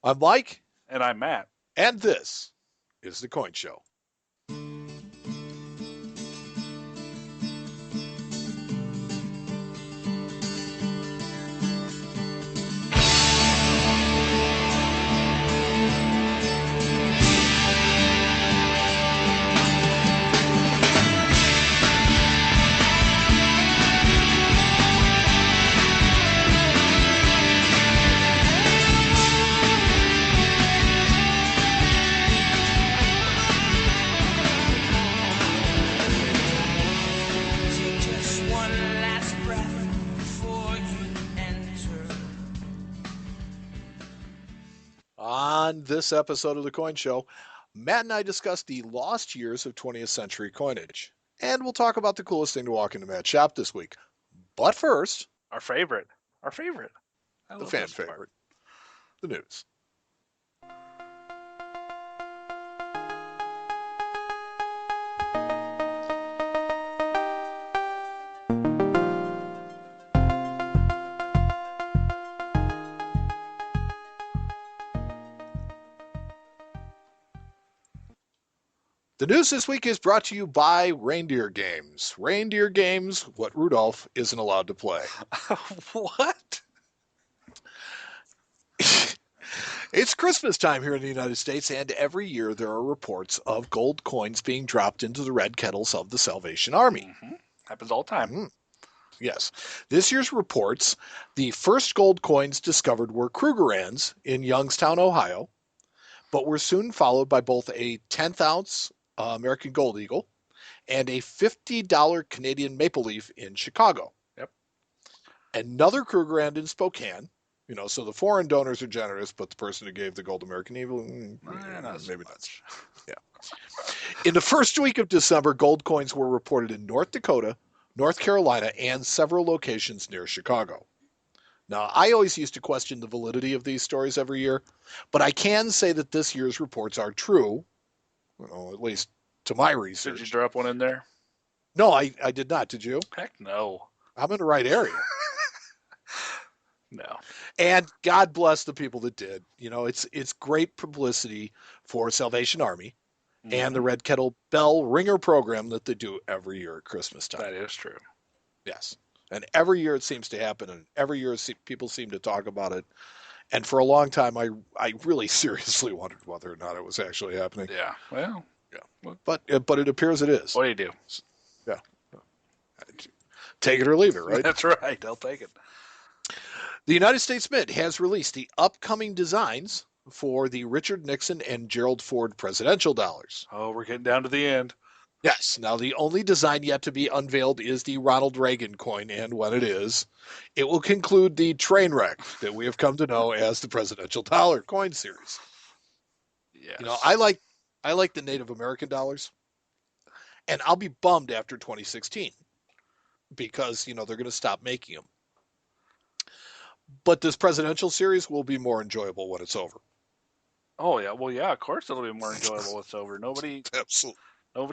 I'm Mike, And I'm Matt. and this is the Coin Show. Take just one last breath before you enter. On this episode of the Coin Show, Matt and I discuss the lost years of 20th century coinage. And we'll talk about the coolest thing to walk into Matt's shop this week. But first, Our favorite. Our favorite. I the love fan this part. favorite, the news. The news this week is brought to you by Reindeer Games. Reindeer Games, what Rudolph isn't allowed to play. What? It's Christmas time here in the United States, and every year there are reports of gold coins being dropped into the red kettles of the Salvation Army. Happens all the time. Mhm. Yes. This year's reports, the first gold coins discovered were Krugerrands in Youngstown, Ohio, but were soon followed by both a 10th ounce American Gold Eagle and a $50 Canadian Maple Leaf in Chicago. Yep. Another Krugerrand in Spokane. So the foreign donors are generous, but the person who gave the gold American Eagle, Not so maybe not. much. Yeah. In the first week of December, gold coins were reported in North Dakota, North Carolina, and several locations near Chicago. Now, I always used to question the validity of these stories every year, but I can say that this year's reports are true, at least to my Did you research. drop one in there? No, I did not. Did you? Heck no. I'm in the right area. No. And God bless the people that did. It's great publicity for Salvation Army and the Mhm. Red Kettle Bell Ringer program that they do every year at Christmas time. That is true. Yes. And every year it seems to happen, and every year people seem to talk about it. And for a long time, I really seriously wondered whether or not it was actually happening. Yeah. Well, Yeah. But it appears it is. what do you do? Yeah. Take it or leave it, right? That's right. I'll take it. The United States Mint has released the upcoming designs for the Richard Nixon and Gerald Ford presidential dollars. Oh, we're getting down to the end. Yes, now the only design yet to be unveiled is the Ronald Reagan coin, and when it is, it will conclude the train wreck that we have come to know as the presidential dollar coin series. Yes. I like the Native American dollars, and I'll be bummed after 2016 because they're going to stop making them. But this presidential series will be more enjoyable when it's over. Oh yeah. Well, yeah. Of course, it'll be more enjoyable. It's over. Nobody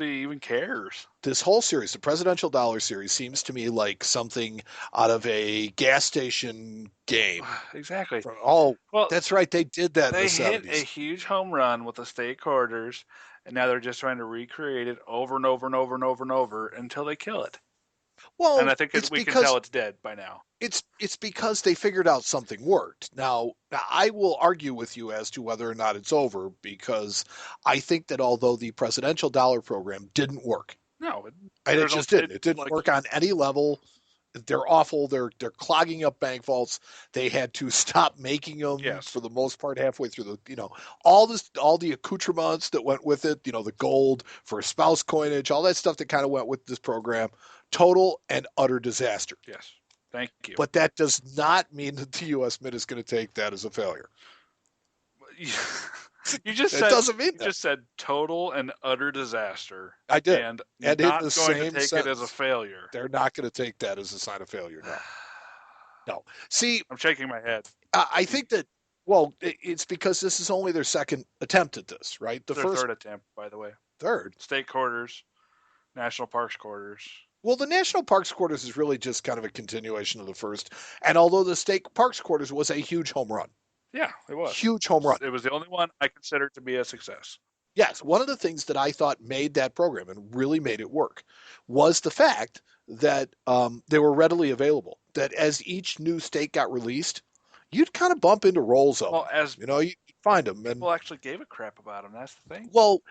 even cares. This whole series, the presidential dollar series, seems to me like something out of a gas station game. Exactly. Oh, Well, that's right. They did that in they the hit a 70s. huge home run with the state quarters, and now they're just trying to recreate it over and over and over and over and over until they kill it. And Well, I think it's we can tell because it's dead by now. it's because they figured out something worked. Now I will argue with you as to whether or not it's over because I think that although the presidential dollar program didn't work, No, and it there's just no, didn't. It didn't work on any level. They're awful. They're clogging up bank vaults. They had to stop making them yes, for the most part halfway through all the accoutrements that went with it. The gold for spouse coinage, all that stuff that kind of went with this program. Total and utter disaster. yes. Thank you. But that does not mean that the U.S. Mint is going to take that as a failure. You just It said doesn't mean you that. just said total and utter disaster. I did. And And in not the going to same take it as a sentence, failure. they're not going to take that as a sign of failure. No. No. See, I'm shaking my head. I think that, well, it's because this is only their second attempt at this, right? The Their first, third attempt, by the way. third. State quarters, national parks quarters. Well, the National Parks Quarters is really just kind of a continuation of the first. And although the State Parks Quarters was a huge home run, Yeah, it was. Huge home run. It was the only one I considered to be a success. Yes, one of the things that I thought made that program and really made it work was the fact that they were readily available. That as each new state got released, you'd kind of bump into rolls of Well, them. as You'd find them, and people actually gave a crap about them. That's the thing. well,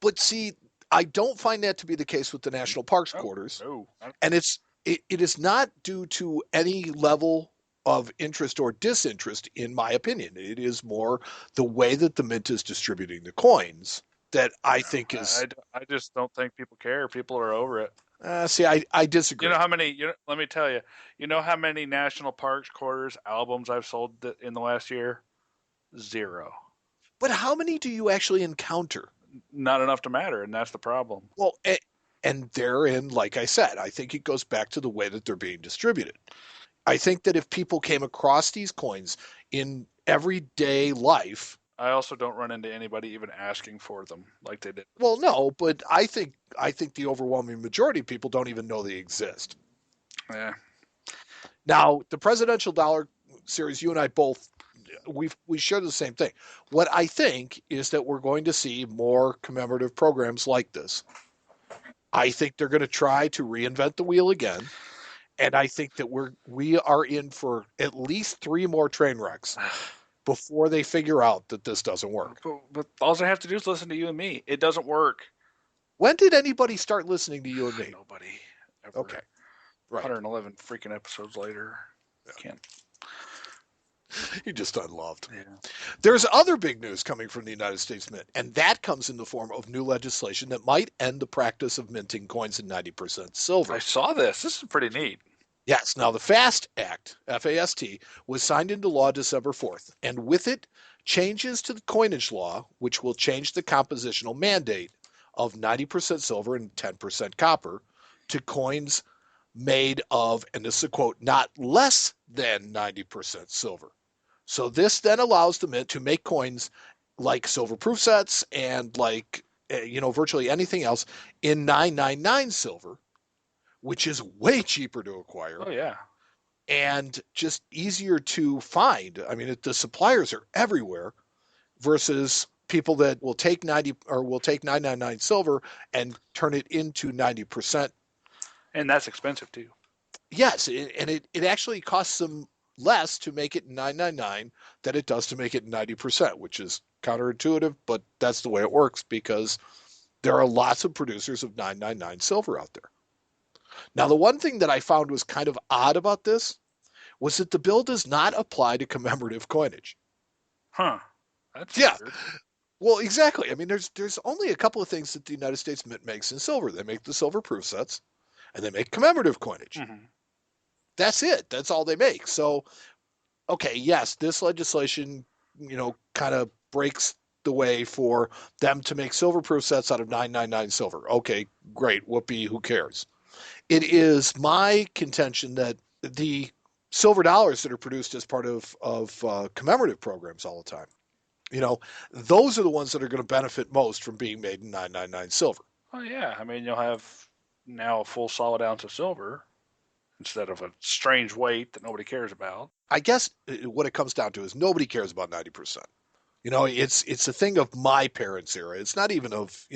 but see, I don't find that to be the case with the national parks quarters, No. and it is not due to any level of interest or disinterest, in my opinion. It is more the way that the mint is distributing the coins that I think is. I just don't think people care. People are over it. See, I disagree. You know how many? Let me tell you. You know how many national parks quarters albums I've sold in the last year? 0. But how many do you actually encounter? Not enough to matter, and that's the problem. Well, and therein, like I said, I think it goes back to the way that they're being distributed. I think that if people came across these coins in everyday life, I also don't run into anybody even asking for them like they did. well, no, but I think the overwhelming majority of people don't even know they exist. Yeah. Now, the presidential dollar series, you and I both, we share the same thing. What I think is that we're going to see more commemorative programs like this. I think they're going to try to reinvent the wheel again, and I think that we are in for at least 3 more train wrecks before they figure out that this doesn't work. But all I have to do is listen to you and me. It doesn't work. When did anybody start listening to you and me? Nobody. Ever. Okay. Right. 111 freaking episodes later. Yeah. Can't. You're just unloved. Yeah. There's other big news coming from the United States Mint, and that comes in the form of new legislation that might end the practice of minting coins in 90% silver. I saw this. This is pretty neat. Yes. Now, the FAST Act, F-A-S-T, was signed into law December 4th, and with it, changes to the coinage law, which will change the compositional mandate of 90% silver and 10% copper to coins made of, and this is a quote, not less than 90% silver. So this then allows the mint to make coins like silver proof sets and like, virtually anything else in 999 silver, which is way cheaper to acquire. Oh, yeah. And just easier to find. I mean, the suppliers are everywhere versus people that will take 999 silver and turn it into 90%. And that's expensive too. Yes, and it actually costs them less to make it 999 than it does to make it 90%, which is counterintuitive, but that's the way it works because there are lots of producers of 999 silver out there. Now, the one thing that I found was kind of odd about this was that the bill does not apply to commemorative coinage. Huh. That's Yeah. weird. Well, exactly. I mean, there's only a couple of things that the United States Mint makes in silver. They make the silver proof sets, and they make commemorative coinage. Mm-hmm. That's it. That's all they make. So, okay, yes, this legislation, kind of breaks the way for them to make silver proof sets out of 999 silver. Okay, great. Whoopee, who cares? It is my contention that the silver dollars that are produced as part of commemorative programs all the time, those are the ones that are going to benefit most from being made in 999 silver. Oh, yeah. I mean, you'll have now a full solid ounce of silver instead of a strange weight that nobody cares about. I guess what it comes down to is nobody cares about 90%. It's a thing of my parents' era. It's not even of,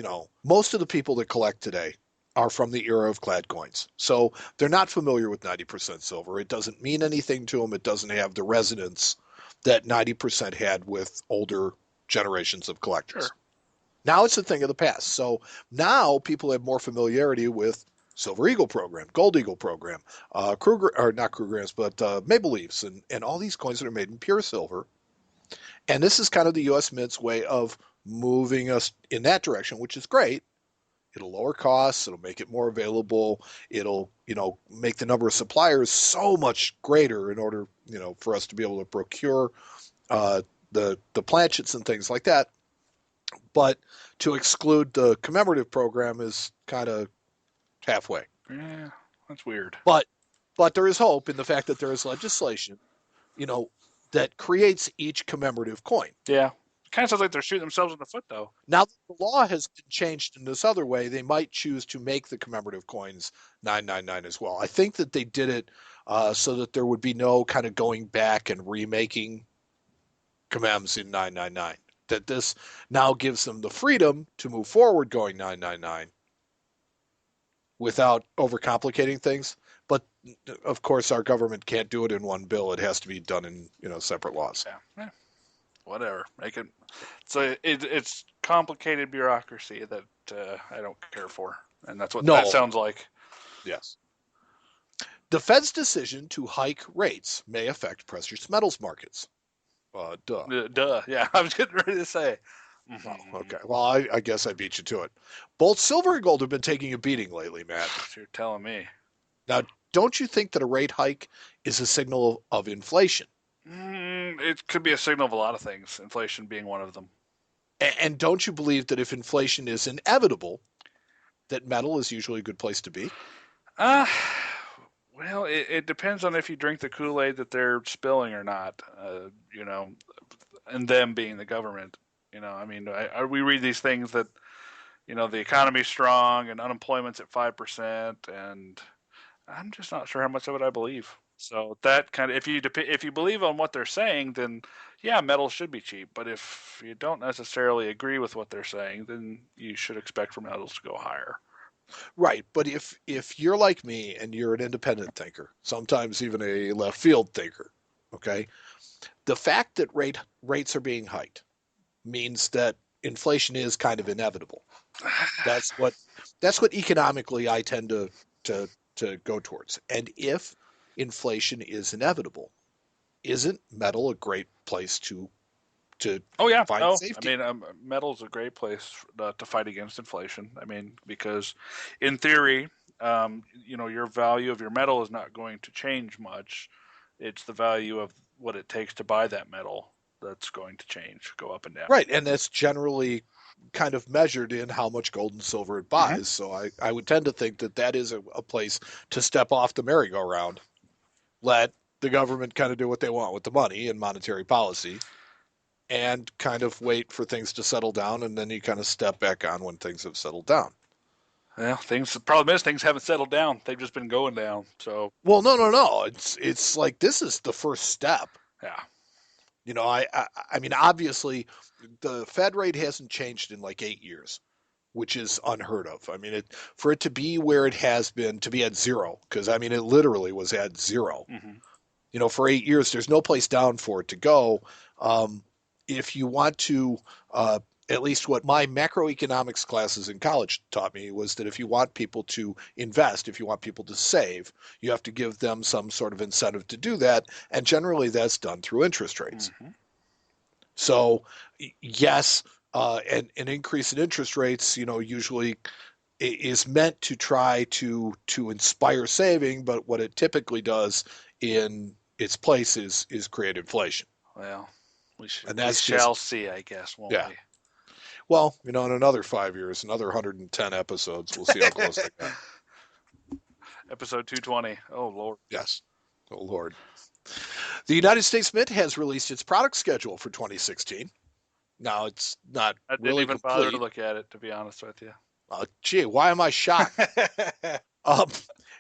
most of the people that collect today are from the era of clad coins. So they're not familiar with 90% silver. It doesn't mean anything to them. It doesn't have the resonance that 90% had with older generations of collectors. Sure. Now it's a thing of the past. So now people have more familiarity with Silver Eagle program, Gold Eagle program, Kruger, or not Krugerrands, but Maple Leafs, and all these coins that are made in pure silver. And this is kind of the U.S. Mint's way of moving us in that direction, which is great. It'll lower costs. It'll make it more available. It'll, make the number of suppliers so much greater in order, for us to be able to procure the planchets and things like that. But to exclude the commemorative program is kind of halfway. Yeah, that's weird. But there is hope in the fact that there is legislation, that creates each commemorative coin. Yeah. It kind of sounds like they're shooting themselves in the foot, though. Now that the law has been changed in this other way, they might choose to make the commemorative coins 999 as well. I think that they did it so that there would be no kind of going back and remaking commends in 999. That this now gives them the freedom to move forward going 999 without overcomplicating things. But of course, our government can't do it in one bill. It has to be done in separate laws. Yeah. Whatever. Make it. So it's complicated bureaucracy that I don't care for, and that's what that sounds like. Yes. The Fed's decision to hike rates may affect precious metals markets. Duh. Yeah, I was getting ready to say. Oh, okay. Well, I guess I beat you to it. Both silver and gold have been taking a beating lately, Matt. You're telling me. Now, don't you think that a rate hike is a signal of inflation? It could be a signal of a lot of things, inflation being one of them. And don't you believe that if inflation is inevitable, that metal is usually a good place to be? Well, it depends on if you drink the Kool-Aid that they're spilling or not, and them being the government. I mean, we read these things that, the economy's strong and unemployment's at 5%, and I'm just not sure how much of it I believe. So that kind of, if you believe on what they're saying, then yeah, metal should be cheap. But if you don't necessarily agree with what they're saying, then you should expect for metals to go higher. Right, but if you're like me and you're an independent thinker, sometimes even a left field thinker, okay, the fact that rates are being hiked means that inflation is kind of inevitable. That's what economically I tend to go towards. And if inflation is inevitable, isn't metal a great place to find safety? I mean, metal's a great place to fight against inflation. I mean, because in theory, your value of your metal is not going to change much. It's the value of what it takes to buy that metal that's going to go up and down. Right, and that's generally kind of measured in how much gold and silver it buys. Mm-hmm. So I would tend to think that is a place to step off the merry-go-round, let the government kind of do what they want with the money and monetary policy, and kind of wait for things to settle down, and then you kind of step back on when things have settled down. Well, the problem is things haven't settled down. They've just been going down. So well, no. It's like this is the first step. Yeah. I mean, obviously, the Fed rate hasn't changed in like 8 years, which is unheard of. I mean, for it to be where it has been, to be at zero, because I mean, it literally was at zero. Mm-hmm. For 8 years, there's no place down for it to go. If you want to, at least what my macroeconomics classes in college taught me was that if you want people to invest, if you want people to save, you have to give them some sort of incentive to do that. And generally that's done through interest rates. Mm-hmm. So yes, an increase in interest rates, usually is meant to try to inspire saving, but what it typically does in its place is create inflation. Well, we shall see, I guess, won't we? Well, in another 5 years, another 110 episodes, we'll see how close they get. Episode 220. Oh, Lord. Yes. Oh, Lord. The United States Mint has released its product schedule for 2016. Now, it's not I didn't really even complete. bother to look at it, to be honest with you. Gee, why am I shocked?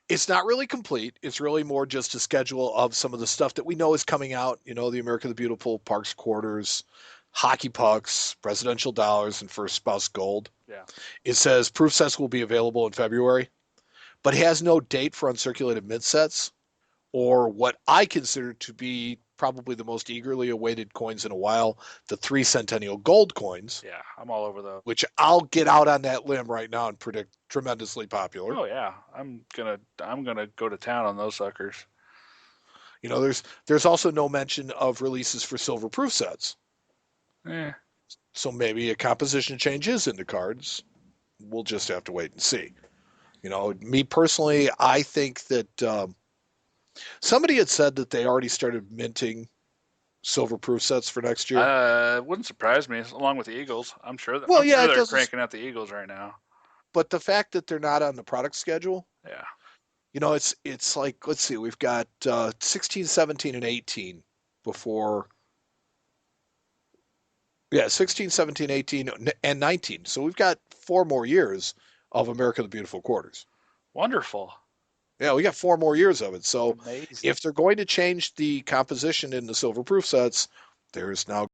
It's not really complete. It's really more just a schedule of some of the stuff that we know is coming out. The America the Beautiful, Parks Quarters, hockey pucks, presidential dollars, and first spouse gold. Yeah. It says proof sets will be available in February, but has no date for uncirculated mint sets or what I consider to be probably the most eagerly awaited coins in a while, the 3 centennial gold coins. Yeah, I'm all over those. Which I'll get out on that limb right now and predict tremendously popular. Oh yeah, I'm gonna go to town on those suckers. There's also no mention of releases for silver proof sets. So maybe a composition change is in the cards. We'll just have to wait and see. Me personally, I think that somebody had said that they already started minting silver proof sets for next year. It wouldn't surprise me, along with the Eagles. I'm sure that they're cranking out the Eagles right now. But the fact that they're not on the product schedule, yeah. It's like, let's see, we've got 16, 17, and 18 before. Yeah, 16, 17, 18, and 19. So we've got 4 more years of America the Beautiful quarters. Wonderful. Yeah, we got 4 more years of it. So amazing. If they're going to change the composition in the silver proof sets, there's now